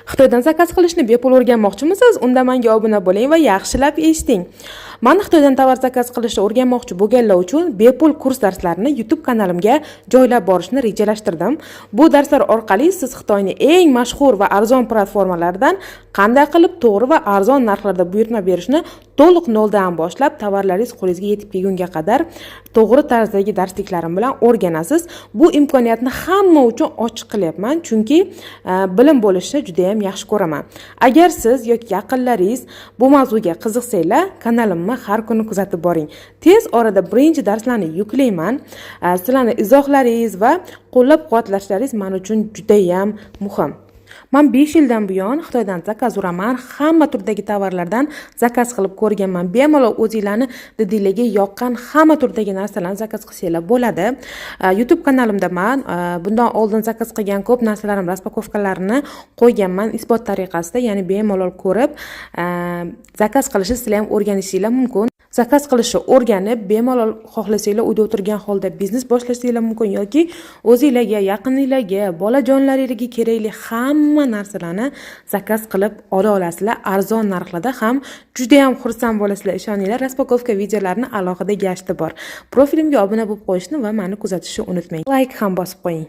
Xitoydan zakaz qilishni bepul o'rganmoqchimisiz? Unda menga obuna bo'ling va yaxshilab eshiting. Men Xitoydan tovar zakaz qilishni o'rganmoqchi bo'lganlar uchun bepul kurs darslarini YouTube kanalimga joylab borishni rejalashtirdim. Bu darslar orqali siz Xitoyning eng mashhur va arzon platformalaridan qanday qilib to'g'ri va arzon narxlarda buyurtma berishni to'liq noldan boshlab tovarlaringiz qo'lingizga yetib kelgunga qadar to'g'ri tarzdagi darsliklarim bilan o'rganasiz. Bu imkoniyatni hamma uchun ochiq qilyapman, chunki bilim bo'lishni juda ham yaxshi ko'raman. Agar siz yoki yaqinlaringiz bu mavzuga qiziqsanglar, kanalimni har kuni kuzatib boring. Tez orada birinchi darslarni yuklayman. Sizlarning izohlaringiz va qo'llab-quvvatlashlaringiz men uchun juda ham muhim. Men 5 yildan buyon Xitoydan zakaz uraman. Hamma turdagi tovarlardan zakaz qilib ko'rganman. Bemalol o'zingizlarni didingizga yoqqan hamma turdagi narsalarni zakaz qilsanglar bo'ladi. YouTube kanalimda men bundan oldin zakaz qilgan ko'p narsalarim raspakovkalarini qo'yganman isbot tariqasida, ya'ni bemalol ko'rib zakaz qilishni sizlar ham o'rganishinglar mumkin. Zakaz qilishni o'rganib, bemalol xohlasanglar uyda o'tirgan holda biznes boshlashinglar mumkin yoki o'zingizlarga, yaqiningizlarga, bolajonlaringizga kerakli hamma narsalarni zakaz qilib ola olasizlar. Arzon narxlarda ham juda ham xursand bo'lasizlar. Ishoninglar, raspakovka videolarini alohida gashti bor. Profilimga obuna bo'lib qo'yishni va meni kuzatishni unutmang. Like ham bosib qo'ying.